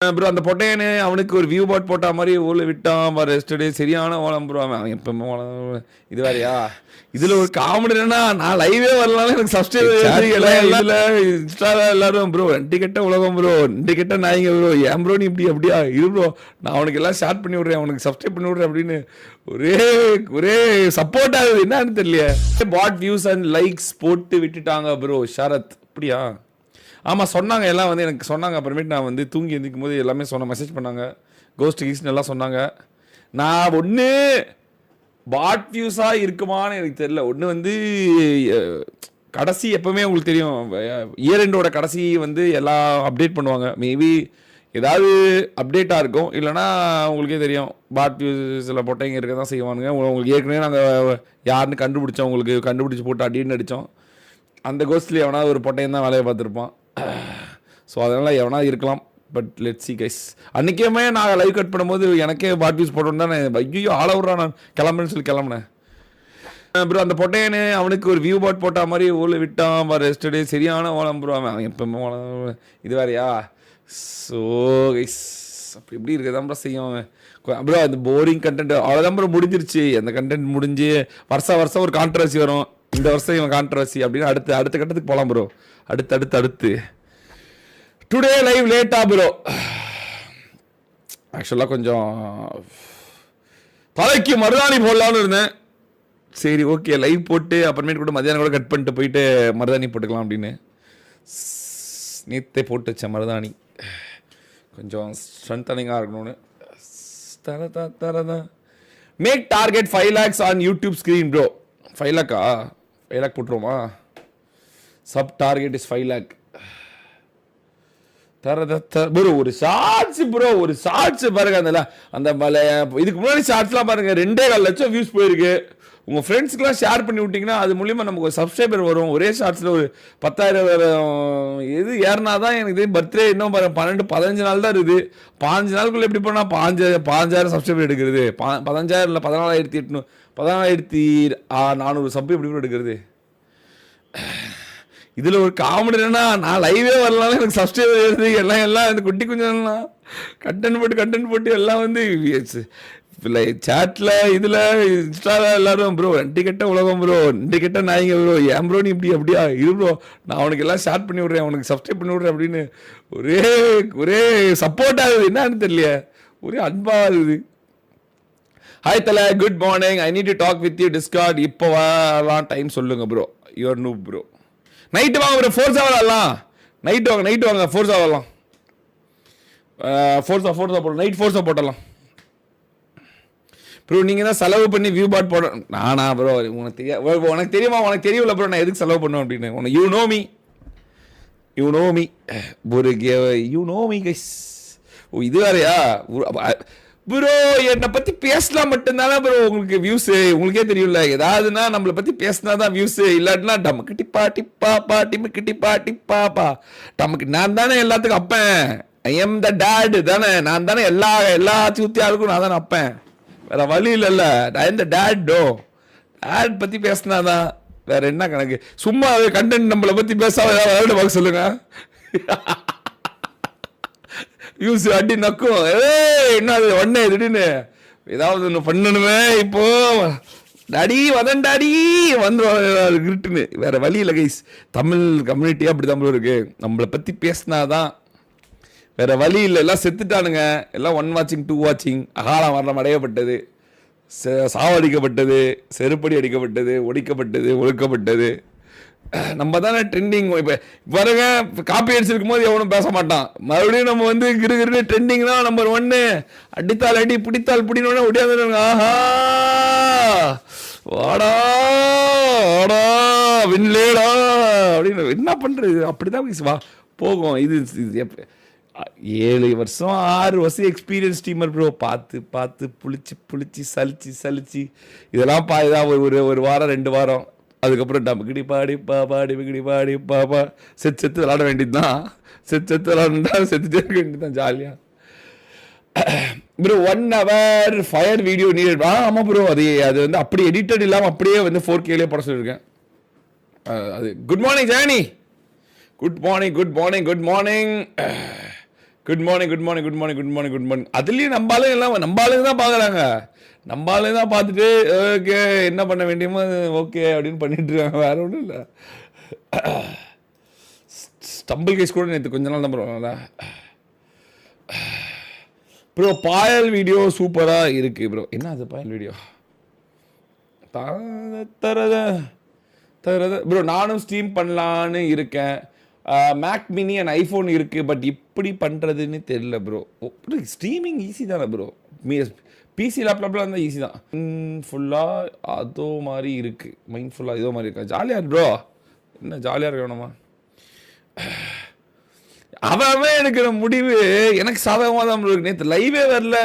Bro அந்த பொட்டையனு அவனுக்கு ஒரு வியூ பாட் போட்ட மாதிரி ஊரில் விட்டான் பாரு எஸ்டர்டே சரியான ஓலம் ப்ரோ அவன் எப்பவுமே ஓலம் இது வேறையா இதில் ஒரு காமெடி என்னன்னா நான் லைவே வரலாம் எனக்கு சப்ஸ்கிரைபர் இதில் இன்ஸ்டாவில் எல்லாரும் ப்ரோ ரெண்டு கெட்ட உலகம் ப்ரோ ரெண்டு கெட்ட நாய்ங்க ப்ரோ ஏன் ப்ரோ நீ இப்படி அப்படியா இரு ப்ரோ நான் அவனுக்கு எல்லாம் ஷேர் பண்ணி விட்றேன் அவனுக்கு சப்ஸ்கிரைப் பண்ணி விட்றேன் அப்படின்னு ஒரே ஒரே சப்போர்ட் ஆகுது என்னன்னு தெரியல. பாட் வியூஸ் அண்ட் லைக்ஸ் போட்டு விட்டுட்டாங்க ப்ரோ ஷரத் அப்படியா. ஆமாம் சொன்னாங்க எல்லாம் வந்து எனக்கு சொன்னாங்க. அப்புறமேட்டு நான் வந்து தூங்கி எழுந்திக்கும் போது எல்லாமே மெசேஜ் பண்ணாங்க கோஸ்ட் கீஸ்ன்னு எல்லாம் சொன்னாங்க. நான் ஒன்று பாட் வியூஸாக இருக்குமான்னு எனக்கு தெரியல. ஒன்று வந்து கடைசி எப்போவுமே உங்களுக்கு தெரியும் இயர் எண்டோட கடைசி வந்து எல்லாம் அப்டேட் பண்ணுவாங்க. மேபி ஏதாவது அப்டேட்டாக இருக்கும் இல்லைனா உங்களுக்கே தெரியும் பாட் வியூஸில் பொட்டைங்க இருக்க தான் செய்வானுங்க. உங்களுக்கு ஏற்கனவே நாங்கள் யாருன்னு கண்டுபிடிச்சோம், உங்களுக்கு கண்டுபிடிச்சி போட்டு அடின்னு அடித்தோம். அந்த கோஸ்ட்லேயே எவனாவது ஒரு பொட்டையன் தான் வேலையை பார்த்துருப்பான். ஸோ அதனால் எவனா இருக்கலாம். But let's see guys. அன்றைக்கேமே நான் லைவ் கட் பண்ணும்போது எனக்கே பாட் வியூஸ் போட்டோன்னு தான் ஐயோ ஆள விட்றான் நான் கிளம்புறேன்னு சொல்லி கிளம்புனேன். ப்ரோ அந்த பொட்டையனு அவனுக்கு ஒரு வியூ பாட் போட்ட மாதிரி ஊரில் விட்டான் பாரு எஸ்டர்டே சரியான ஓலம் ப்ரோ அவன் எப்பவுமே ஓலம் இது வேறையா. ஸோ கைஸ் அப்படி எப்படி இருக்கதான் ப்ரோ செய்யும் அவன் ப்ரோ அந்த போரிங் கண்டென்ட் அவ்வளோதான் ப்ரோ முடிஞ்சிருச்சு. அந்த கண்டென்ட் முடிஞ்சு வருஷம் ஒரு கான்ட்ரவர்சி வரும். இந்த வருஷம் இவன் கான்ட்ரவர்சி அப்படின்னு அடுத்த கட்டத்துக்கு போகலாம் ப்ரோ. அடுத்து டுடே லைவ் லேட்டா ப்ரோ. ஆக்சுவலாக கொஞ்சம் தலைக்கு மருதாணி போடலான்னு இருந்தேன். சரி ஓகே லைவ் போட்டு அப்புறமேட்டு கூட மதியானம் கூட கட் பண்ணிட்டு போயிட்டு மருதாணி போட்டுக்கலாம் அப்படின்னு நேற்றே போட்டு வச்சேன் மருதாணி. கொஞ்சம் ஸ்ட்ரென்தனிங்காக இருக்கணும்னு. மேக் டார்கெட் 5 lakhs ஆன் YouTube screen bro. 5 lakh 5 lakh போட்டுருவோமா? Sub target is 5 lakh. Bro ஒரு ஷார்ட்ஸ் ப்ரோ ஒரு ஷார்ட்ஸ் பாருங்க அந்த இதுக்கு முன்னாடி ஷார்ட்ஸ்லாம் பாருங்க 2.25 லட்சம் வியூஸ் போயிருக்கு. உங்கள் ஃப்ரெண்ட்ஸ்க்குலாம் ஷேர் பண்ணி விட்டிங்கன்னா அது மூலிமா நமக்கு ஒரு சப்ஸ்கிரைபர் வரும். ஒரே ஷார்ட்ஸில் ஒரு 10,000 இது ஏறினா தான் எனக்கு இது பர்த்டே இன்னும் 12-15 நாள் தான் இருக்குது. 15 நாளுக்குள்ளே எப்படி போனால் 5,000 சப்ஸ்கிரைபர் எடுக்கிறது. 15,000 இல்லை 14,800 14,400 சப் எப்படி எடுக்கிறது. இதில் ஒரு காமெடி என்னன்னா நான் லைவே வரலாம் எனக்கு சப்ஸ்கிரைபர் எழுது எல்லாம் இந்த குட்டி குஞ்செல்லாம் கண்டென்ட் போட்டு எல்லாம் வந்து சேட்டில் இதில் இன்ஸ்டாவில் எல்லாரும் ப்ரோ ரெண்டு கெட்ட உலகம் ப்ரோ ரெண்டு கெட்ட நாய்ங்க ப்ரோ ஏன் ப்ரோ நீ இப்படி அப்படியா இரு ப்ரோ நான் அவனுக்கு எல்லாம் ஷேர் பண்ணி விட்றேன் அவனுக்கு சப்ஸ்கிரைப் பண்ணி விட்றேன் அப்படின்னு ஒரே சப்போர்ட் ஆகுது என்னன்னு தெரியல ஒரே அன்பாக இருக்குது. ஹாய் தலை good morning I need to talk with you Discord. இப்போ வரலாம் டைம் சொல்லுங்க bro your new bro. Night வாங்க ப்ரோ ஃபோர்ஸா வரலாம். நைட்டு வாங்க ஃபோர்ஸா வரலாம். ஃபோர்ஸா போடலாம் நைட் ஃபோர்ஸா போட்டலாம் ப்ரோ. நீங்கள் தான் செலவு பண்ணி வியூ பாட் போட நானா ப்ரோ உனக்கு தெரியுமா உனக்கு தெரியும்ல ப்ரோ நான் எதுக்கு செலவு பண்ணுவேன் அப்படின்னு. உனக்கு யூ நோ மீ ஒரு யூ நோ மீ கைஸ். ஓ இது வேறையா ப்ரோ என்னை பற்றி பேசலாம் மட்டும்தானே ப்ரோ உங்களுக்கு வியூஸு. உங்களுக்கே தெரியும்ல ஏதாவதுன்னா நம்மளை பற்றி பேசினா தான் வியூஸு. இல்லாட்டினா டமக்கு டிப்பா நான் தானே எல்லாத்துக்கும் அப்பேன். ஐ எம் த டேட் தானே நான் தானே எல்லா சூத்தியாருக்கும் நான் தானே அப்பேன். வேற வழி இல்லைல்ல ஐ எம் த டேட் பற்றி பேசினாதான் வேற என்ன கணக்கு. சும்மா கண்டென்ட் நம்மளை பற்றி பேசாம ஏதாவது பார்க்க சொல்லுங்க. யூஸ் அடி நக்கும் என்ன அது ஒன்னே திடீர்னு ஏதாவது ஒன்று பண்ணணுமே. இப்போ டாடி வதண்டாடி வந்துருவாருன்னு வேற வழி இல்லை கைஸ். தமிழ் கம்யூனிட்டியாக அப்படி தான் இருக்கு. நம்மளை பற்றி பேசினாதான் வேற வழி இல்லை. எல்லாம் செத்துட்டானுங்க. எல்லாம் 1 watching 2 watching அகாலம் மரணம் அடையப்பட்டது, சாவடிக்கப்பட்டது, செருப்படி அடிக்கப்பட்டது, ஒடிக்கப்பட்டது, ஒழுக்கப்பட்டது. நம்ம தானே ட்ரெண்டிங். இப்போ பாருங்க காப்பி அடிச்சிருக்கும் போது எவனும் பேச மாட்டான். மறுபடியும் நம்ம வந்து கிரு ட்ரெண்டிங் தான் நம்பர் 1. அடித்தால் அடி பிடித்தால் பிடினோட ஒடியாந்து ஆஹா வாடா வாடா விண்லேடா அப்படின்னு என்ன பண்ணுறது. அப்படிதான் வா போகும். இது 7 வருஷம் 6 வருஷம் எக்ஸ்பீரியன்ஸ் டீமர் ப்ரோ. பார்த்து புளிச்சு சலிச்சு இதெல்லாம் ஒரு வாரம் 2 வாரம் அதுக்கப்புறம் டம்கிடி பாடி பாப்பா செத்து விளாட வேண்டியதுதான். செத்து விளாண்டா செத்துட்டே இருக்க வேண்டியதுதான் ஜாலியாக bro. 1 hour fire video needed. ஆமாம் ப்ரோ அது வந்து அப்படி எடிட்டட் இல்லாமல் அப்படியே வந்து 4K போட சொல்லியிருக்கேன். அது good morning Johnny. Good morning good morning good morning good morning good morning good morning. அதுலேயும் நம்பாலும் எல்லாம் நம்பாலும் தான் பார்க்குறாங்க. நம்பாலும் தான் பார்த்துட்டு ஓகே என்ன பண்ண வேண்டியமோ ஓகே அப்படின்னு பண்ணிட்டு இருக்காங்க. வேற ஒன்றும் இல்லை. ஸ்டம்பிள் கேஸ் கூட நேற்று கொஞ்ச நாள் தான் பரவாயில்ல ப்ரோ. பாயல் வீடியோ சூப்பராக இருக்குது ப்ரோ. என்ன அது பாயல் வீடியோ தரத தரத ப்ரோ. நானும் ஸ்ட்ரீம் பண்ணலான்னு இருக்கேன். மேக் மினி அண்ட் ஐஃபோன் இருக்குது, பட் இப்படி பண்ணுறதுன்னு தெரியல ப்ரோ. ஸ்ட்ரீமிங் ஈஸி தானே ப்ரோ. பிசி லேப்டாப்லாம் இருந்தால் ஈஸி தான். ஃபுல்லாக அதோ மாதிரி இருக்குது. மைண்ட் ஃபுல்லாக இதோ மாதிரி இருக்கா. ஜாலியாக இருக்கு ப்ரோ. என்ன ஜாலியாக இருக்க வேணுமா? அவன் எனக்கு முடிவு எனக்கு சாதகமாக தான் ப்ரோ இருக்கு. நேற்று லைவே வரல.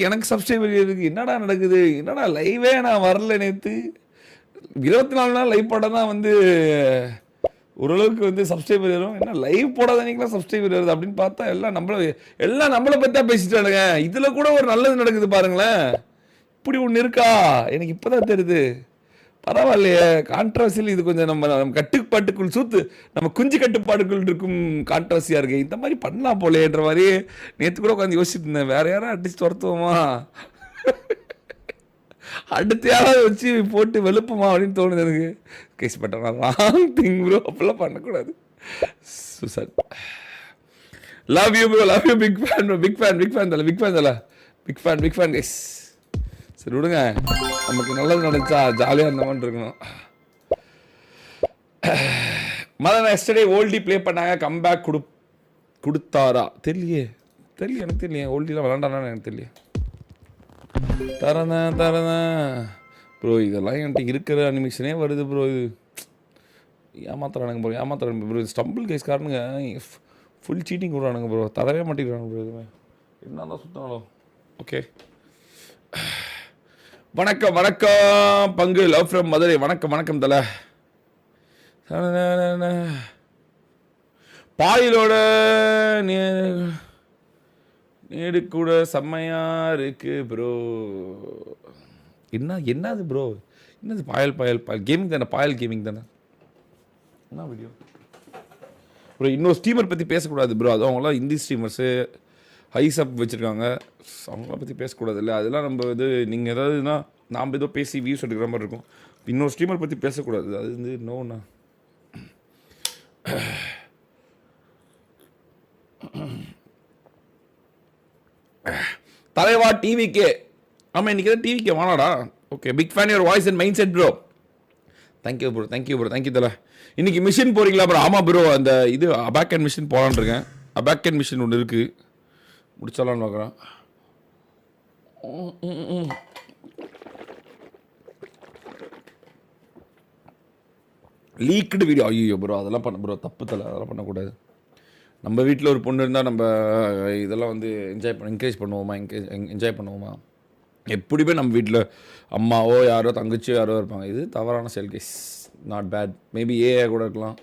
எனக்கு சப்ஸ்கிரைபர் இருக்குது. என்னடா நடக்குது? என்னடா லைவே நான் வரல. நேற்று 24 நாள் லைவ் போட தான் வந்து ஓரளவுக்கு வந்து சப்ஸ்கிரைபர் வரும். என்ன லைவ் போடாத அன்றைக்கெலாம் சப்ஸ்கிரைபர் வருது அப்படின்னு பார்த்தா எல்லாம் நம்மளை பற்றி தான் பேசிட்டானுங்க. இதில் கூட ஒரு நல்லது நடக்குது பாருங்களேன். இப்படி ஒன்று இருக்கா எனக்கு இப்போ தான் தெரியுது. பரவாயில்லையே, கான்ட்ரவர்சியில் இது கொஞ்சம் நம்ம கட்டுப்பாட்டுக்குள் நம்ம குஞ்சு கட்டுப்பாட்டுக்குள் இருக்கும் கான்ட்ரவர்சியாக இருக்குது. இந்த மாதிரி பண்ணலாம் போலேன்ற மாதிரி நேற்று கூட உட்காந்து யோசிச்சுட்டு இருந்தேன். வேறு யாரும் அடிச்சு துரத்துவோமா, அடுத்த யாராவது வச்சு போட்டு வெளுப்புமா அப்படின்னு தோணுது எனக்கு. கேஸ் பட்டா ராங் திங் ப்ரோ. அப்படிலாம் பண்ணக்கூடாது. Sir love you bro, love you. Big fan bro. Big fan guys. சரி விடுங்க, நமக்கு நல்லது நினைச்சா ஜாலியாக இருந்த மாதிரி இருக்கணும். மதன் எஸ்டர்டே ஓல்டி ப்ளே பண்ணாங்க, கம்பேக் கொடுத்தாரா தெரியலையே. எனக்கு தெரியலையே. ஓல்டிலாம் விளாண்டானான்னு எனக்கு தெரியலையே. தரேன் ப்ரோ. இதெல்லாம் என்கிட்ட இருக்கிற அனிமேஷனே வருது ப்ரோ. இது ஏமாத்துறானுங்க ப்ரோ. ஸ்டம்பிள் கேஸ் காரணங்க ஃபுல் சீட்டிங் விடுறானுங்க ப்ரோ. தரவே மாட்டேங்கிறானுங்க ப்ரோ. எதுவுமே என்ன தான் சுத்தாலும். ஓகே, வணக்கம் பங்கு. Love from Madurai. வணக்கம் தலை. பாயிலோட நேடு கூட செம்மையா இருக்கு ப்ரோ. என்னது ப்ரோ? என்னது பாயல் கேமிங் தானே? பாயல் கேமிங் தானே? என்ன வீடியோ ப்ரோ? இன்னொரு ஸ்ட்ரீமர் பற்றி பேசக்கூடாது ப்ரோ. அது அவங்களாம் ஹிந்தி ஸ்ட்ரீமர்ஸு ஹைஸ் அப் வச்சுருக்காங்க. அவங்கள பற்றி பேசக்கூடாது இல்லை. அதெல்லாம் நம்ம இது நீங்கள் ஏதாவதுனா நாம் ஏதோ பேசி வியூஸ் எடுக்கிற மாதிரி இருக்கும். இன்னொரு ஸ்ட்ரீமர் பற்றி பேசக்கூடாது. அது வந்து நோண்ணா. தலைவா டிவிக்கே. ஆமாம், இன்றைக்கி தான் டிவிக்கே வானாடா. Okay, big fan your voice and mindset bro. Thank you bro. தலை. இன்றைக்கி மிஷின் போகிறீங்களா ப்ரோ? ஆமாம் ப்ரோ, அந்த இது அபேக் அண்ட் மிஷின் போகலான்னு இருக்கேன். அபேக் அண்ட் மிஷின் ஒன்று இருக்குது, முடிச்சாலான்னு பார்க்குறேன். Leaked video. ஐயோ ப்ரோ, அதெல்லாம் பண்ண ப்ரோ, தப்பு தலை. அதெல்லாம் பண்ணக்கூடாது. நம்ம வீட்டில் ஒரு பொண்ணு இருந்தால் நம்ம இதெல்லாம் வந்து என்கரேஜ் பண்ணுவோமா? எப்படியுமே நம்ம வீட்டில் அம்மாவோ யாரோ தங்கச்சியோ யாரோ இருப்பாங்க. இது தவறான செயல். கேஸ் நாட் பேட். மேபி ஏஐ கூட இருக்கலாம்.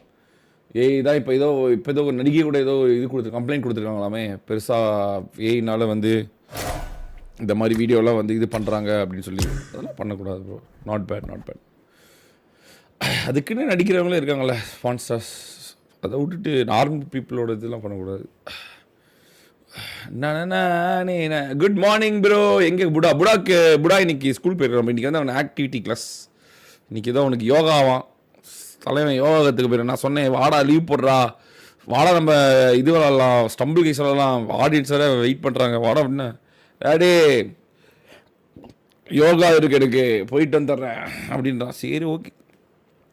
ஏஐ தான் இப்போ ஏதோ ஒரு நடிகை கூட ஏதோ இது கம்ப்ளைண்ட் கொடுத்துருக்காங்களாமே. பெருசாக ஏஐனால வந்து இந்த மாதிரி வீடியோலாம் வந்து இது பண்ணுறாங்க அப்படின்னு சொல்லி. அதெல்லாம் பண்ணக்கூடாது ப்ரோ. Not bad. அதுக்குன்னு நடிக்கிறவங்களே இருக்காங்களே, ஸ்பான்சர்ஸ். அதை விட்டுட்டு நார்மல் பீப்புளோட இதெல்லாம் பண்ணக்கூடாது. Good morning bro. எங்கே புடா இன்னைக்கு ஸ்கூல் போயிருக்கான். இன்றைக்கி வந்து அவன் ஆக்டிவிட்டி கிளாஸ். இன்றைக்கி தான் அவனுக்கு யோகாவான். தலைவன் யோகாத்துக்கு போயிடும். நான் சொன்னேன், வாடா லீவ் போடுறா, வாடா நம்ம இது விளாட்லாம், ஸ்டம்பிள் கேஸ் விளாட்லாம், ஆடியன்ஸ் வேறு வெயிட் பண்ணுறாங்க, வாடா அப்படின்னா. டேடே யோகா இருக்கு, எனக்கு போயிட்டு வந்துடுறேன் அப்படின்றான். சரி ஓகே.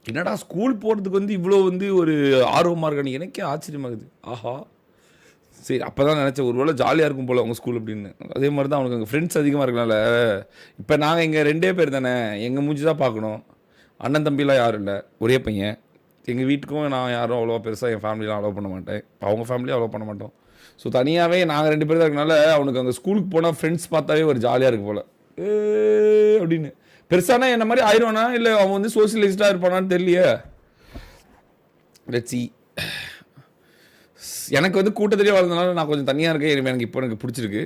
என்னடா ஸ்கூல் போகிறதுக்கு வந்து இவ்வளோ வந்து ஒரு ஆர்வமாக இருக்கானு எனக்கே ஆச்சரியமாகுது. ஆஹா, சரி அப்போ தான் நினச்சேன், ஒரு வேளை ஜாலியாக இருக்கும் போல் அவங்க ஸ்கூல் அப்படின்னு. அதே மாதிரி தான் அவனுக்கு அங்கே ஃப்ரெண்ட்ஸ் அதிகமாக இருக்கனால. இப்போ நாங்கள் இங்கே 2 பேர் தானே, எங்கள் மூஞ்சி தான் பார்க்கணும். அண்ணன் தம்பிலாம் யாரும் இல்லை, ஒரே பையன். எங்கள் வீட்டுக்கும் நான் யாரும் அவ்வளோவா பெருசாக என் ஃபேமிலியெலாம் அலோவ் பண்ண மாட்டேன், அவங்க ஃபேமிலியும் அலோவ் பண்ண மாட்டோம். ஸோ தனியாகவே நாங்கள் 2 பேர் தான் இருக்கனால அவனுக்கு அங்கே ஸ்கூலுக்கு போனால் ஃப்ரெண்ட்ஸ் பார்த்தாவே ஒரு ஜாலியாக இருக்கு போல் அப்படின்னு. பெருசானா என்ன மாதிரி ஆயிடுவானா இல்லை அவன் வந்து சோசியலைஸ்டாக இருப்பானான்னு தெரியலையே. Let's see. எனக்கு வந்து கூட்டத்திலே வளர்ந்தனால நான் கொஞ்சம் தனியாக இருக்கேன். எனக்கு இப்போ எனக்கு பிடிச்சிருக்கு.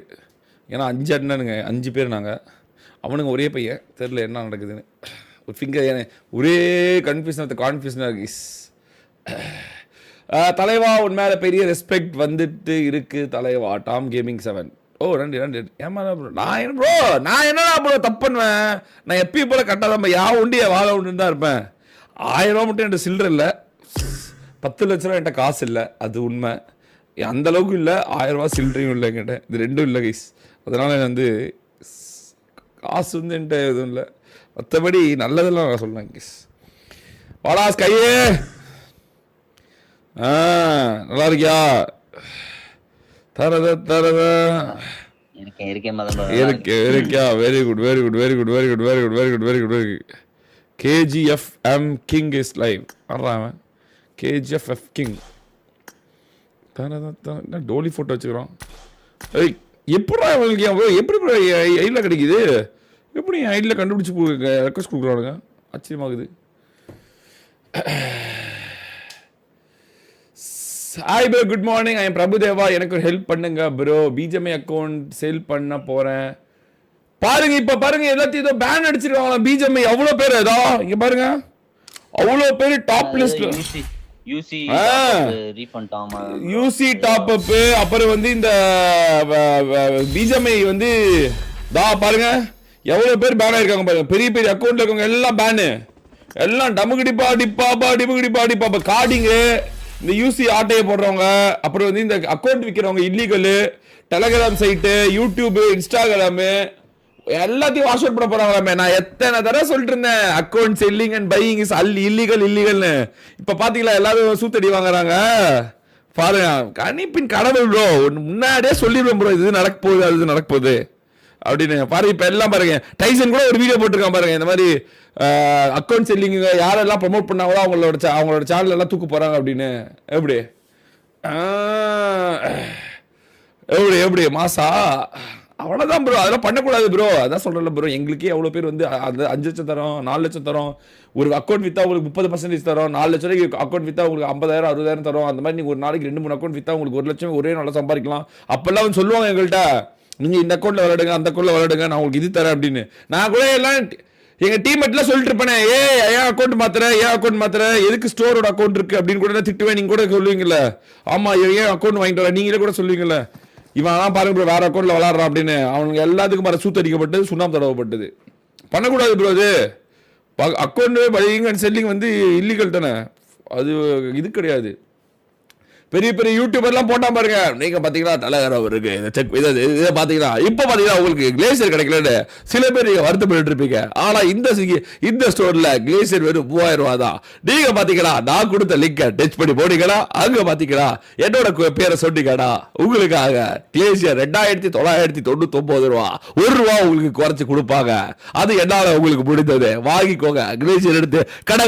ஏன்னா 5 அண்ணனுங்க, 5 பேர் நாங்கள். அவனுங்க ஒரே பையன். தெரில என்ன நடக்குதுன்னு. ஒரு ஃபிங்கர் ஒரே கான்ஃபியூஷனாக இருக்குது. தலைவா உன் மேலே பெரிய ரெஸ்பெக்ட் வந்துட்டு இருக்கு தலைவா. Tom gaming 7. ஓ நன்றி நன்றி. ஏமா ப்ரோ நான் என்னடா ப்ரோ தப்பு பண்ணுவேன்? நான் எப்பயும் போல கட்டாதான் உண்டிய வாழ உண்டுன்னு தான் இருப்பேன். 1000 ரூபா மட்டும் என்கிட்ட சில்லற இல்லை, 10 லட்ச ரூபா என்கிட்ட காசு இல்லை, அது உண்மை. அந்த அளவுக்கு இல்லை, 1000 ரூபா சில்லறையும் இல்லை என்கிட்ட, இது ரெண்டும் இல்லை கைஸ். அதனால வந்து காசு வந்து என்கிட்ட எதுவும் இல்லை, மற்றபடி நல்லதெல்லாம் நான் சொல்லுவேன் கைஸ். வாடா கையே, நல்லா இருக்கியா? தரத தரத இருக்கியா? Very good very good very good very good very good very good very good very good. KGFM king is live. ஆடுறான் KGFF கிங். என்ன டோலி ஃபோட்டோ வச்சுக்கிறோம். எப்படா எப்படி ஐடியில் கிடைக்குது? எப்படி ஐடியில் கண்டுபிடிச்சி ரெக்வஸ்ட் கொடுக்குறானுங்க, ஆச்சரியமாகுது. Hi bro, good morning. I am Prabhudeva. எனக்கு ஒரு ஹெல்ப் பண்ணுங்க ப்ரோ. பிஜிஎம்ஐ அக்கௌண்ட் சேல் பண்ண போகிறேன். பாருங்க இப்போ பாருங்க, எல்லாத்தையும் ஏதோ பேன் அடிச்சிருக்காங்களா பிஜிஎம்ஐ. அவ்வளோ பேர் ஏதோ இங்கே பாருங்க, அவ்வளோ பேர் டாப் லிஸ்ட்ல. யூசி டாப் அப், அப்புறம் வந்து இந்த பிஜிஎம்ஐ வந்து பாருங்க எவ்வளோ பேர் பேன் ஆயிருக்காங்க பாருங்க. பெரிய பெரிய அக்கௌண்ட்ல இருக்கவங்க எல்லாம் பேனு, எல்லாம் டமுகுடிப்பா டிப்பாப்பா டிமுகுடிப்பா டிப்பாப்பா. கார்டிங்கு, இந்த யூசி ஆட்டையை போடுறவங்க, அப்புறம் வந்து இந்த அக்கௌண்ட் விற்கிறவங்க illegal, Telegram site, YouTube, Instagram எல்லாத்தையும் வாஷ் அவுட் பண்ண போறாங்களாமே. நான் எத்தனை தடவை சொல்லிட்டு இருந்தேன், account selling and buying is இல்லீகல்னு. இப்ப பாத்தீங்களா எல்லாரும் சூத்தடி வாங்குறாங்க பாருங்க. கணிப்பின் கடவுள் ப்ரோ, முன்னாடியே சொல்லிடுவோம் ப்ரோ, இது நடக்க போகுது அது நடக்க போகுது அப்படின்னு. பாருங்க இப்ப எல்லாம் பாருங்க, டைசன் கூட ஒரு வீடியோ போட்டிருக்கான் பாருங்க, இந்த மாதிரி அக்கௌண்ட் செல்லிங் யாரெல்லாம் ப்ரமோட் பண்ணாங்களோ அவங்களோட சேனல் எல்லாம் தூக்க போறாங்க அப்படின்னு. எப்படி எப்படி எப்படி மாசா? அவ்வளோதான் ப்ரோ, அதெல்லாம் பண்ணக்கூடாது ப்ரோ. அதான் சொல்கிறேன்ல ப்ரோ, எங்களுக்கே எவ்வளோ பேர் வந்து அந்த 5 லட்சம் தரோம், 4 லட்சம் தரோம். ஒரு அக்கௌண்ட் விற்றா உங்களுக்கு 30% தரோம். 4 லட்ச ரூபாய்க்கு அக்கௌண்ட் விற்றா உங்களுக்கு 50,000 60,000 தரோம். அந்த மாதிரி நீங்கள் ஒரு நாளைக்கு 2-3 அக்கௌண்ட் விற்றா உங்களுக்கு 1 லட்சம் ஒரே நாளில் சம்பாதிக்கலாம். அப்போல்லாம் வந்து சொல்லுவாங்க எங்கள்கிட்ட, நீங்கள் இந்த அக்கௌண்ட்டில் விளையாடுங்க அந்த அக்கௌண்ட்டில் விளையாடுங்க, நான் உங்களுக்கு இது தரேன் அப்படின்னு. நான் கூட எல்லாம் எங்கள் டீம்மேட்லாம் சொல்லிட்டு இருப்பேன், ஏன் அக்கௌண்ட் மாத்துறேன், எதுக்கு ஸ்டோரோட அக்கௌண்ட் இருக்குது அப்படின்னு கூட திட்டுவேன். நீங்கள் கூட சொல்லுவீங்கல்ல, ஆமாம் ஏன் அக்கௌண்ட் வாங்கிட்டு வர, நீங்களே கூட சொல்லுவீங்கல்ல, இவன் பாருங்க ப்ரோ வேற அக்கௌண்ட்ல விளாட்றான் அப்படின்னு. அவனுக்கு எல்லாத்துக்கும் பாரு சூத்தடிக்கப்பட்டது, சுண்ணாம்பு தடவப்பட்டது. பண்ணக்கூடாது ப்ரோ. அது அக்கௌண்ட் பையிங் அண்ட் செல்லிங் வந்து இல்லீகல் தானே, அது இது கிடையாது. பெரிய பெரிய யூடியூபர்லாம் போட்டான் பாருங்க, நீங்க பாத்தீங்களா தலைவரம் இருக்கு இதை பாத்தீங்களா, இப்ப பாத்தீங்கன்னா உங்களுக்கு கிளேசியர் கிடைக்கலன்னு சில பேர் நீங்க வருத்தப்பட்டு இருப்பீங்க. ஆனா இந்த ஸ்டோர்ல கிளேசியர் வெறும் 3000 ரூபா தான். நீங்க பாத்தீங்களா, நான் கொடுத்த லிங்கை டச் பண்ணி போனீங்களா, அங்க பாத்தீங்களா என்னோட பேரை சொன்னீங்கடா, உங்களுக்காக கிளேசியர் 2999 ரூபா, 1 ரூபா உங்களுக்கு குறைச்சு கொடுப்பாங்க. அது என்னால உங்களுக்கு முடிந்தது, வாங்கிக்கோங்க. கிளேசியர் எடுத்து கட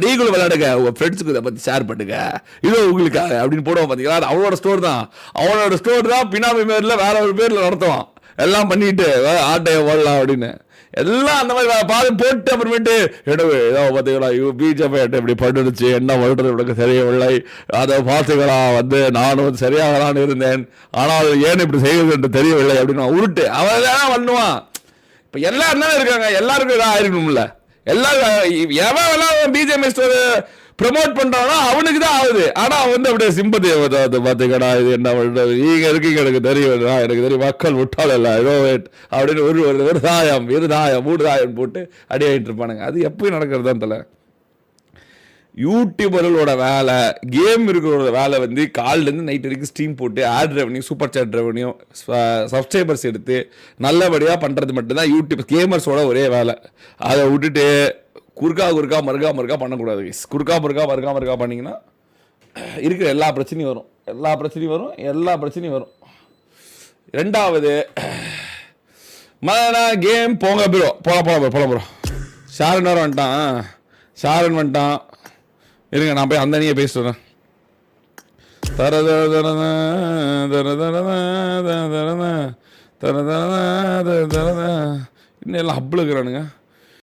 நீங்களும் விளையாடுங்க, உங்க ஃப்ரெண்ட்ஸுக்கு இதை பத்தி ஷேர் பண்ணுங்க. இது உங்களுக்கு அப்படின்னு போடுவோம் பாத்தீங்களா, அவனோட ஸ்டோர் தான் பினாமி பேர்ல வேற ஒரு பேர்ல நடத்துவான். எல்லாம் பண்ணிட்டு ஆட்டைய ஓடலாம் அப்படின்னு எல்லாம் அந்த மாதிரி பாது போட்டு அப்புறமேட்டு ஏதோ பாத்தீங்களா பிஜேபி இப்படி படுச்சு, என்ன வருடது உனக்கு தெரியவில்லை, அதை பார்த்துங்களா வந்து நானும் சரியாகலான்னு இருந்தேன், ஆனால் ஏன் இப்படி செய்வது என்று தெரியவில்லை அப்படின்னு உருட்டு அவன் தான் பண்ணுவான். இப்ப எல்லாரும் தானே இருக்காங்க, எல்லாருக்கும் இதாக ஆயிருக்கணும்ல. எல்லாரும் எவன் பிஜேபி ஸ்டோர் ப்ரமோட் பண்றானோ அவனுக்கு தான் ஆகுது. ஆனா வந்து அப்படியே சிம்பதி பாத்துக்கடா, இது என்ன பண்றது, நீங்க இருக்கீங்க எனக்கு தெரியும், எனக்கு தெரியும், மக்கள் விட்டால இல்ல அப்படின்னு ஒரு தாயம் 3 தாயம் போட்டு அடி ஆகிட்டு இருப்பானுங்க. அது எப்பயும் நடக்கிறது தான் தலை. யூடியூபர்களோட வேலை, கேம் இருக்கிறோட வேலை வந்து காலிலேருந்து நைட் வரைக்கும் ஸ்ட்ரீம் போட்டு ad revenue, super chat revenue, subscribers எடுத்து நல்லபடியாக பண்ணுறது மட்டும்தான் யூடியூப் கேமர்ஸோட ஒரே வேலை. அதை விட்டுட்டு குறுக்கா மறுக்கா பண்ணக்கூடாது. குறுக்கா மறுக்கா பண்ணிங்கன்னா இருக்கிற எல்லா பிரச்சனையும் வரும். ரெண்டாவது கேம் போங்க ப்ரோ, போகலாம் ப்ரோ. ஷாரன் வந்துட்டான். இருங்க நான் போய் அந்த அணியை பேசிட்டு வரேன். இன்னும் எல்லாம் ஹப்பில் இருக்கிறானுங்க.